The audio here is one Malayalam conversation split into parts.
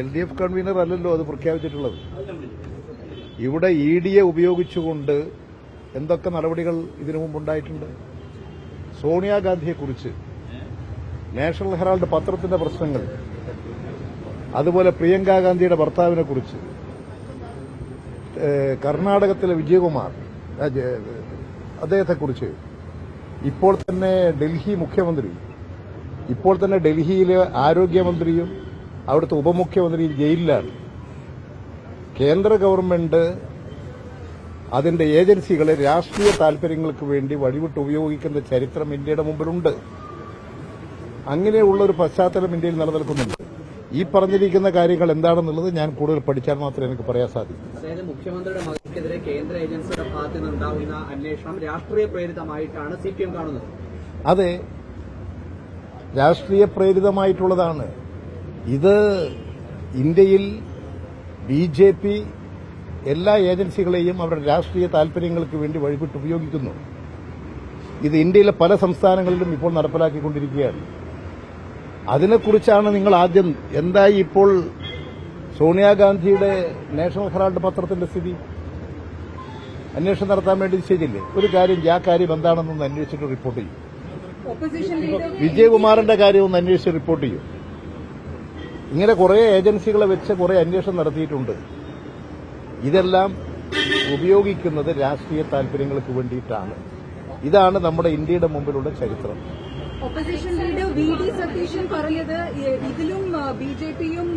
LDF കൺവീനർ അല്ലല്ലോ അത് പ്രഖ്യാപിച്ചിട്ടുള്ളത്. ഇവിടെ EDയെ ഉപയോഗിച്ചുകൊണ്ട് എന്തൊക്കെ നടപടികൾ ഇതിനു മുമ്പുണ്ടായിട്ടുണ്ട്. സോണിയാഗാന്ധിയെക്കുറിച്ച് നാഷണൽ ഹെറാൾഡ് പത്രത്തിന്റെ പ്രശ്നങ്ങൾ, അതുപോലെ പ്രിയങ്കാ ഗാന്ധിയുടെ ഭർത്താവിനെക്കുറിച്ച്, കർണാടകത്തിലെ വിജയകുമാർ അദ്ദേഹത്തെക്കുറിച്ച്, ഇപ്പോൾ തന്നെ ഡൽഹി മുഖ്യമന്ത്രി, ഇപ്പോൾ തന്നെ ഡൽഹിയിലെ ആരോഗ്യമന്ത്രിയും അവിടുത്തെ ഉപമുഖ്യമന്ത്രിയും ജയിലിലാണ്. കേന്ദ്ര ഗവൺമെന്റ് അതിന്റെ ഏജൻസികളെ രാഷ്ട്രീയ താൽപര്യങ്ങൾക്ക് വേണ്ടി വഴിവിട്ട് ഉപയോഗിക്കുന്ന ചരിത്രം ഇന്ത്യയുടെ മുമ്പിലുണ്ട്. അങ്ങനെയുള്ള ഒരു പശ്ചാത്തലം ഇന്ത്യയിൽ നിലനിൽക്കുന്നുണ്ട്. ഈ പറഞ്ഞിരിക്കുന്ന കാര്യങ്ങൾ എന്താണെന്നുള്ളത് ഞാൻ കൂടുതൽ പഠിച്ചാൽ മാത്രമേ എനിക്ക് പറയാൻ സാധിക്കൂ. അതായത് മുഖ്യമന്ത്രിയുടെ മകൾക്കെതിരെ കേന്ദ്ര ഏജൻസിയുടെ ഭാഗത്ത് നിന്നുണ്ടാവുന്ന അന്വേഷണം രാഷ്ട്രീയ പ്രേരിതമായിട്ടാണ് CPM കാണുന്നത്. അതെ, രാഷ്ട്രീയ പ്രേരിതമായിട്ടുള്ളതാണ്. ഇത് ഇന്ത്യയിൽ BJP എല്ലാ ഏജൻസികളെയും അവരുടെ രാഷ്ട്രീയ താൽപര്യങ്ങൾക്ക് വേണ്ടി വഴിവിട്ട് ഉപയോഗിക്കുന്നു. ഇത് ഇന്ത്യയിലെ പല സംസ്ഥാനങ്ങളിലും ഇപ്പോൾ നടപ്പിലാക്കിക്കൊണ്ടിരിക്കുകയാണ്. അതിനെക്കുറിച്ചാണ് നിങ്ങൾ ആദ്യം എന്തായി ഇപ്പോൾ സോണിയാഗാന്ധിയുടെ നാഷണൽ ഹെറാൾഡ് പത്രത്തിന്റെ സ്ഥിതി അന്വേഷണം നടത്താൻ വേണ്ടി ചെയ്തില്ലേ? ഒരു കാര്യം, ആ കാര്യം എന്താണെന്നൊന്ന് അന്വേഷിച്ചിട്ട് റിപ്പോർട്ട് ചെയ്യും. വിജയകുമാറിന്റെ കാര്യം ഒന്ന് അന്വേഷിച്ച് റിപ്പോർട്ട് ചെയ്യും. ഇങ്ങനെ കുറെ ഏജൻസികളെ വെച്ച് കുറെ അന്വേഷണം നടത്തിയിട്ടുണ്ട്. ഇതെല്ലാം ഉപയോഗിക്കുന്നത് രാഷ്ട്രീയ താൽപര്യങ്ങൾക്ക് വേണ്ടിയിട്ടാണ്. ഇതാണ് നമ്മുടെ ഇന്ത്യയുടെ മുമ്പിലുള്ള ചരിത്രം. ഒപ്പോസിഷൻ ലീഡർ VD സതീശൻ പറഞ്ഞത് ഇതിലും BJPയും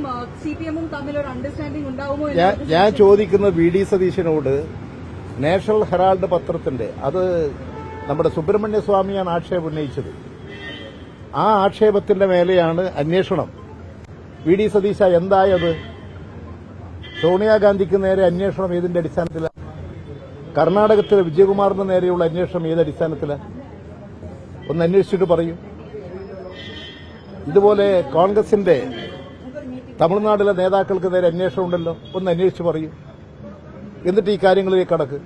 CPMഉം തമ്മിൽ ഒരു അണ്ടർസ്റ്റാൻഡിംഗ് ഉണ്ടാവുമോ? ഞാൻ ചോദിക്കുന്നത് VD സതീശനോട് നാഷണൽ ഹെറാൾഡ് പത്രത്തിന്റെ, അത് നമ്മുടെ സുബ്രഹ്മണ്യ സ്വാമിയാണ് ആക്ഷേപം ഉന്നയിച്ചത്. ആ ആക്ഷേപത്തിന്റെ മേലെയാണ് അന്വേഷണം. VD സതീശ എന്തായത്? സോണിയാഗാന്ധിക്ക് നേരെ അന്വേഷണം ഏതിന്റെ അടിസ്ഥാനത്തിലാണ്? കർണാടകത്തിലെ വിജയകുമാറിന് നേരെയുള്ള അന്വേഷണം ഏത് അടിസ്ഥാനത്തിലാണ്? ഒന്ന് അന്വേഷിച്ചിട്ട് പറയൂ. ഇതുപോലെ കോൺഗ്രസിന്റെ തമിഴ്നാട്ടിലെ നേതാക്കൾക്ക് നേരെ അന്വേഷണം ഉണ്ടല്ലോ, ഒന്ന് അന്വേഷിച്ച് പറയൂ. എന്നിട്ട് ഈ കാര്യങ്ങളിലേക്ക് കടക്ക്.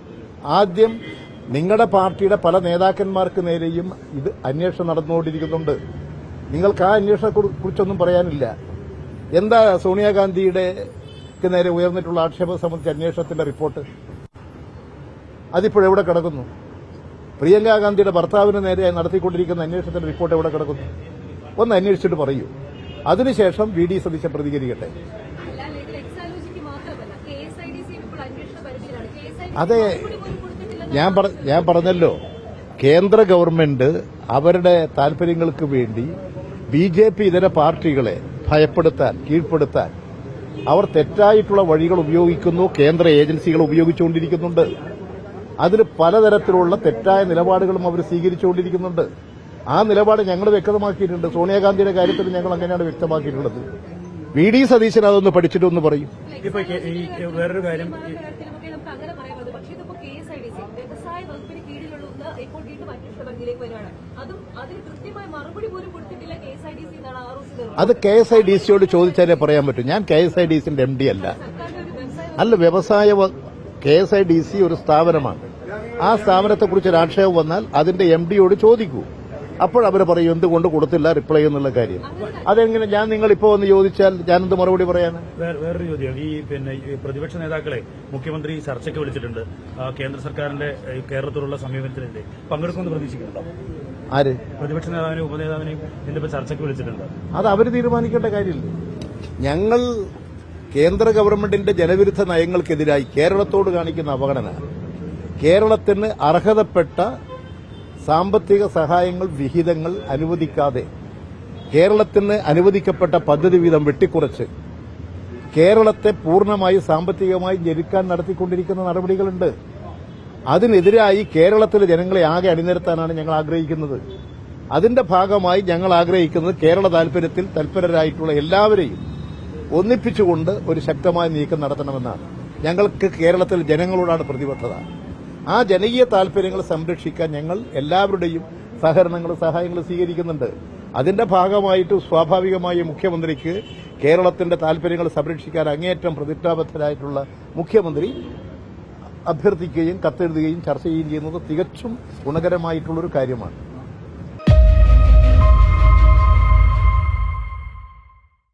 ആദ്യം നിങ്ങളുടെ പാർട്ടിയുടെ പല നേതാക്കന്മാർക്ക് നേരെയും ഇത് അന്വേഷണം നടന്നുകൊണ്ടിരിക്കുന്നുണ്ട്. നിങ്ങൾക്ക് ആ അന്വേഷണത്തെക്കുറിച്ചൊന്നും പറയാനില്ല. എന്താ സോണിയാഗാന്ധിയുടെ നേരെ ഉയർന്നിട്ടുള്ള ആക്ഷേപം സംബന്ധിച്ച അന്വേഷണത്തിന്റെ റിപ്പോർട്ട്? അതിപ്പോഴെവിടെ കിടക്കുന്നു? പ്രിയങ്കാ ഗാന്ധിയുടെ ഭർത്താവിന് നേരെ നടത്തിക്കൊണ്ടിരിക്കുന്ന അന്വേഷണത്തിന്റെ റിപ്പോർട്ട് എവിടെ കിടക്കുന്നു? ഒന്ന് അന്വേഷിച്ചിട്ട് പറയൂ. അതിനുശേഷം VD സതീശൻ പ്രതികരിക്കട്ടെ. അതെ, ഞാൻ പറഞ്ഞല്ലോ, കേന്ദ്ര ഗവൺമെന്റ് അവരുടെ താൽപര്യങ്ങൾക്ക് വേണ്ടി BJP ഇതര പാർട്ടികളെ ഭയപ്പെടുത്താൻ, കീഴ്പ്പെടുത്താൻ അവർ തെറ്റായിട്ടുള്ള വഴികൾ ഉപയോഗിക്കുന്നു. കേന്ദ്ര ഏജൻസികൾ ഉപയോഗിച്ചുകൊണ്ടിരിക്കുന്നുണ്ട്. അതിന് പലതരത്തിലുള്ള തെറ്റായ നിലപാടുകളും അവർ സ്വീകരിച്ചുകൊണ്ടിരിക്കുന്നുണ്ട്. ആ നിലപാട് ഞങ്ങൾ വ്യക്തമാക്കിയിട്ടുണ്ട്. സോണിയാഗാന്ധിയുടെ കാര്യത്തിൽ ഞങ്ങൾ അങ്ങനെയാണ് വ്യക്തമാക്കിയിട്ടുള്ളത്. VD സതീശൻ അതൊന്ന് പഠിച്ചിട്ടൊന്ന് പറയും. ഇപ്പൊ വേറൊരു കാര്യം, അത് KSIDCയോട് ചോദിച്ചാലേ പറയാൻ പറ്റൂ. ഞാൻ KSIDCന്റെ MD അല്ല. KSIDC ഒരു സ്ഥാപനമാണ്. ആ സ്ഥാപനത്തെക്കുറിച്ച് ഒരു ആക്ഷേപം വന്നാൽ അതിന്റെ MDയോട് ചോദിക്കൂ. അപ്പോഴവർ പറയും എന്തുകൊണ്ട് കൊടുത്തില്ല റിപ്ലൈ എന്നുള്ള കാര്യം. അതെങ്ങനെ ഞാൻ നിങ്ങളിപ്പോ ഒന്ന് ചോദിച്ചാൽ ഞാനെന്ത് മറുപടി പറയാൻ? വേറൊരു ചോദ്യം, ഈ പ്രതിപക്ഷ നേതാക്കളെ മുഖ്യമന്ത്രി ചർച്ചയ്ക്ക് വിളിച്ചിട്ടുണ്ട്. കേന്ദ്ര സർക്കാരിന്റെ കേരളത്തിലുള്ള സമീപനത്തിനെതിരെ പങ്കെടുക്കുമെന്ന് പ്രതീക്ഷിക്കുന്നുണ്ടോ? ആര്? പ്രതിപക്ഷ നേതാവിനെയും ഉപനേതാവിനെയും ഇതിന്റെ ചർച്ചയ്ക്ക് വിളിച്ചിട്ടുണ്ട്. അത് അവർ തീരുമാനിക്കേണ്ട കാര്യമില്ല. ഞങ്ങൾ കേന്ദ്ര ഗവൺമെന്റിന്റെ ജനവിരുദ്ധ നയങ്ങൾക്കെതിരായി കേരളത്തോട് കാണിക്കുന്ന അവഗണന, കേരളത്തിന് അർഹതപ്പെട്ട സാമ്പത്തിക സഹായങ്ങൾ, വിഹിതങ്ങൾ അനുവദിക്കാതെ കേരളത്തിന് അനുവദിക്കപ്പെട്ട പദ്ധതി വീതം വെട്ടിക്കുറച്ച് കേരളത്തെ പൂർണ്ണമായി സാമ്പത്തികമായി ഞെരുക്കാൻ നടത്തിക്കൊണ്ടിരിക്കുന്ന നടപടികളുണ്ട്. അതിനെതിരായി കേരളത്തിലെ ജനങ്ങളെ ആകെ അണിനിരത്താനാണ് ഞങ്ങൾ ആഗ്രഹിക്കുന്നത്. അതിന്റെ ഭാഗമായി ഞങ്ങൾ ആഗ്രഹിക്കുന്നത് കേരള താൽപര്യത്തിൽ തൽപരരായിട്ടുള്ള എല്ലാവരെയും ഒന്നിപ്പിച്ചുകൊണ്ട് ഒരു ശക്തമായ നീക്കം നടത്തണമെന്നാണ്. ഞങ്ങൾക്ക് കേരളത്തിൽ ജനങ്ങളോടാണ് പ്രതിബദ്ധത. ആ ജനകീയ താൽപര്യങ്ങൾ സംരക്ഷിക്കാൻ ഞങ്ങൾ എല്ലാവരുടെയും സഹകരണങ്ങളും സഹായങ്ങളും സ്വീകരിക്കുന്നുണ്ട്. അതിന്റെ ഭാഗമായിട്ട് സ്വാഭാവികമായി മുഖ്യമന്ത്രിക്ക് കേരളത്തിന്റെ താൽപര്യങ്ങൾ സംരക്ഷിക്കാൻ അങ്ങേയറ്റം പ്രതിജ്ഞാബദ്ധരായിട്ടുള്ള മുഖ്യമന്ത്രി അഭ്യർത്ഥിക്കുകയും കത്തെഴുതുകയും ചർച്ച ചെയ്യുകയും ചെയ്യുന്നത് തികച്ചും ഗുണകരമായിട്ടുള്ളൊരു കാര്യമാണ്.